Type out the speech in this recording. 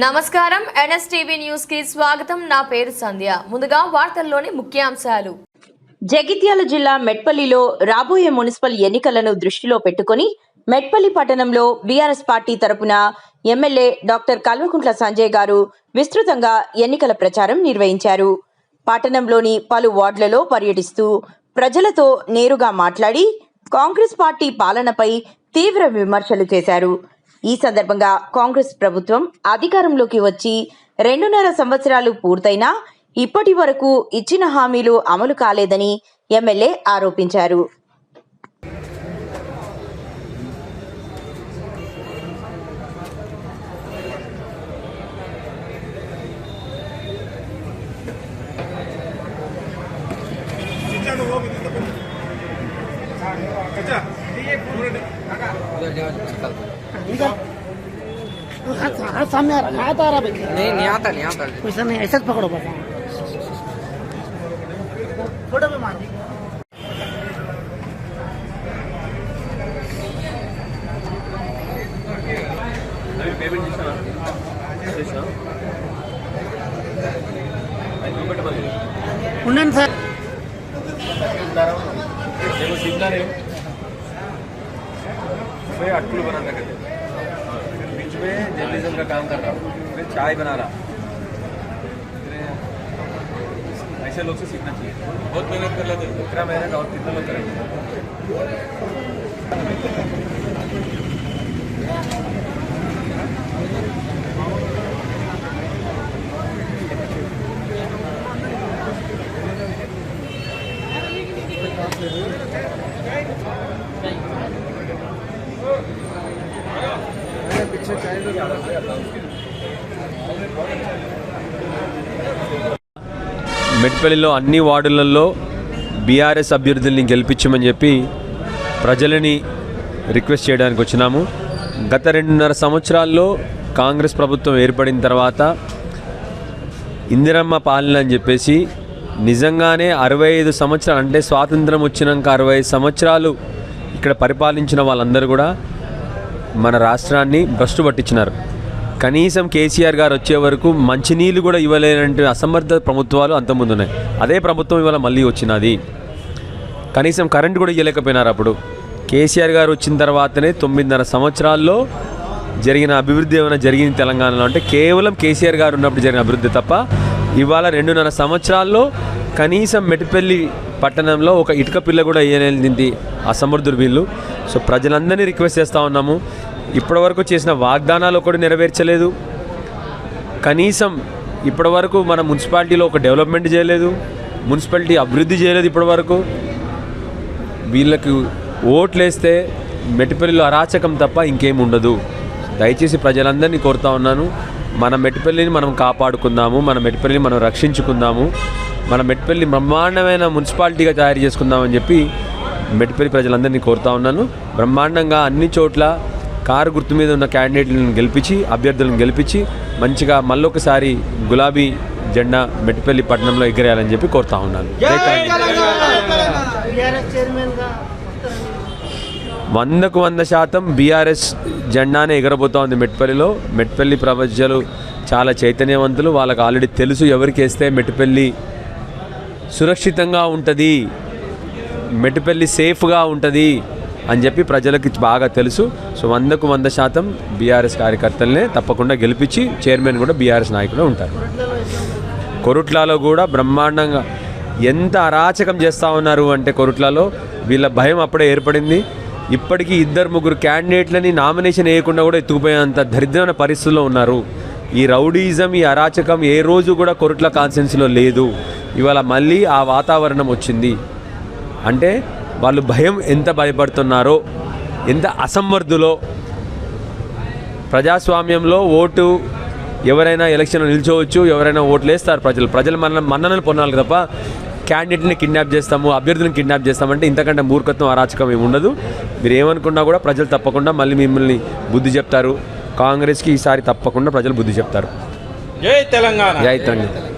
నమస్కారం NSTV news కి స్వాగతం. నా పేరు సంధ్య. ముందుగా వార్తల్లోని ముఖ్యాంశాలు. జగిత్యాల జిల్లా మెట్పల్లిలో రాబోయే మున్సిపల్ ఎన్నికలను దృష్టిలో పెట్టుకుని మెట్పల్లి పట్టణంలో బీఆర్ఎస్ పార్టీ తరపున ఎమ్మెల్యే డాక్టర్ కల్వకుంట్ల సంజయ్ గారు విస్తృతంగా ఎన్నికల ప్రచారం నిర్వహించారు. పట్టణంలోని పలు వార్డులలో పర్యటిస్తూ ప్రజలతో నేరుగా మాట్లాడి కాంగ్రెస్ పార్టీ పాలనపై తీవ్ర విమర్శలు చేశారు. ఈ సందర్భంగా కాంగ్రెస్ ప్రభుత్వం అధికారంలోకి వచ్చి 2.5 సంవత్సరాలు పూర్తయినా ఇప్పటి వరకు ఇచ్చిన హామీలు అమలు కాలేదని ఎమ్మెల్యే ఆరోపించారు. सामने आता आ रहा भाई नहीं आता वैसा नहीं, ऐसा पकड़ो बस फोटो में मार ఉండండి సార్. अटकुल बनाना करते फिर बीच में जर्नलिज्म का काम कर रहा हूँ, फिर चाय बना रहा, ऐसे लोग से सीखना चाहिए. बहुत मेहनत कर लेते हैं, इतना मेहनत और कितने लोग करेंगे. మెట్పల్లిలో అన్ని వార్డులలో బీఆర్ఎస్ అభ్యర్థుల్ని గెలిపించమని చెప్పి ప్రజలని రిక్వెస్ట్ చేయడానికి వచ్చినాము. గత 2.5 సంవత్సరాల్లో కాంగ్రెస్ ప్రభుత్వం ఏర్పడిన తర్వాత ఇందిరమ్మ పాలన అని చెప్పేసి నిజంగానే 65 సంవత్సరాలు అంటే స్వాతంత్రం వచ్చినాక 65 సంవత్సరాలు ఇక్కడ పరిపాలించిన వాళ్ళందరూ కూడా మన రాష్ట్రాన్ని భ్రష్టు పట్టించినారు. కనీసం కేసీఆర్ గారు వచ్చే వరకు మంచినీళ్ళు కూడా ఇవ్వలేనంటే అసమర్థ ప్రభుత్వాలు అంతకుముందు ఉన్నాయి. అదే ప్రభుత్వం ఇవాళ మళ్ళీ వచ్చినది. కనీసం కరెంటు కూడా ఇవ్వలేకపోయినారు. అప్పుడు కేసీఆర్ గారు వచ్చిన తర్వాతనే 9.5 సంవత్సరాల్లో జరిగిన అభివృద్ధి ఏమైనా జరిగింది తెలంగాణలో అంటే కేవలం కేసీఆర్ గారు ఉన్నప్పుడు జరిగిన అభివృద్ధి తప్ప ఇవాళ 2.5 సంవత్సరాల్లో కనీసం మెట్పల్లి పట్టణంలో ఒక ఇటుక పిల్ల కూడా వేయలేనిది అసమర్థులు వీళ్ళు. సో ప్రజలందరినీ రిక్వెస్ట్ చేస్తూ ఉన్నాము. ఇప్పటివరకు చేసిన వాగ్దానాలు కూడా నెరవేర్చలేదు. కనీసం ఇప్పటివరకు మన మున్సిపాలిటీలో ఒక డెవలప్మెంట్ చేయలేదు, మున్సిపాలిటీ అభివృద్ధి చేయలేదు. ఇప్పటివరకు వీళ్ళకి ఓట్లేస్తే మెట్పల్లిలో అరాచకం తప్ప ఇంకేం ఉండదు. దయచేసి ప్రజలందరినీ కోరుతా ఉన్నాను, మన మెట్పల్లిని మనం కాపాడుకుందాము, మన మెట్పల్లిని మనం రక్షించుకుందాము, మన మెట్పల్లి బ్రహ్మాండమైన మున్సిపాలిటీగా తయారు చేసుకుందామని చెప్పి మెట్పల్లి ప్రజలందరినీ కోరుతా ఉన్నాను. బ్రహ్మాండంగా అన్ని చోట్ల కారు గుర్తు మీద ఉన్న క్యాండిడేట్లను గెలిపించి అభ్యర్థులను గెలిపించి మంచిగా మళ్ళొకసారి గులాబీ జెండా మెట్పల్లి పట్టణంలో ఎగరేయాలని చెప్పి కోరుతా ఉన్నాను. 100% బీఆర్ఎస్ జెండానే ఎగరబోతా ఉంది మెట్పల్లిలో. మెట్పల్లి ప్రజలు చాలా చైతన్యవంతులు. వాళ్ళకి ఆల్రెడీ తెలుసు ఎవరికి వేస్తే మెట్పల్లి సురక్షితంగా ఉంటుంది, మెట్పల్లి సేఫ్గా ఉంటుంది అని చెప్పి ప్రజలకు బాగా తెలుసు. సో 100% బీఆర్ఎస్ కార్యకర్తలనే తప్పకుండా గెలిపించి చైర్మన్ కూడా బీఆర్ఎస్ నాయకులు ఉంటారు. కొరుట్లాలో కూడా బ్రహ్మాండంగా ఎంత అరాచకం చేస్తూ ఉన్నారు అంటే కొరుట్లాలో వీళ్ళ భయం అప్పుడే ఏర్పడింది. ఇప్పటికీ 2-3 క్యాండిడేట్లని నామినేషన్ వేయకుండా కూడా ఎత్తుకుపోయేంత దరిద్రమైన పరిస్థితుల్లో ఉన్నారు. ఈ రౌడీజం, ఈ అరాచకం ఏ రోజు కూడా కొరుట్ల కాన్స్టిట్యున్సీలో లేదు. ఇవాళ మళ్ళీ ఆ వాతావరణం వచ్చింది అంటే వాళ్ళు భయం ఎంత భయపడుతున్నారో, ఎంత అసమర్థులో. ప్రజాస్వామ్యంలో ఓటు ఎవరైనా ఎలక్షన్లో నిల్చోవచ్చు, ఎవరైనా ఓట్లు వేస్తారు. ప్రజలు మన్ననలు పొందాలి తప్ప క్యాండిడేట్ని కిడ్నాప్ చేస్తాము, అభ్యర్థులను కిడ్నాప్ చేస్తామంటే ఇంతకంటే మూర్ఖత్వం, అరాచకం ఏమి ఉండదు. మీరు ఏమనుకున్నా కూడా ప్రజలు తప్పకుండా మళ్ళీ మిమ్మల్ని బుద్ధి చెప్తారు. కాంగ్రెస్కి ఈసారి తప్పకుండా ప్రజలు బుద్ధి చెప్తారు. జై తెలంగాణ. జై తెలంగాణ.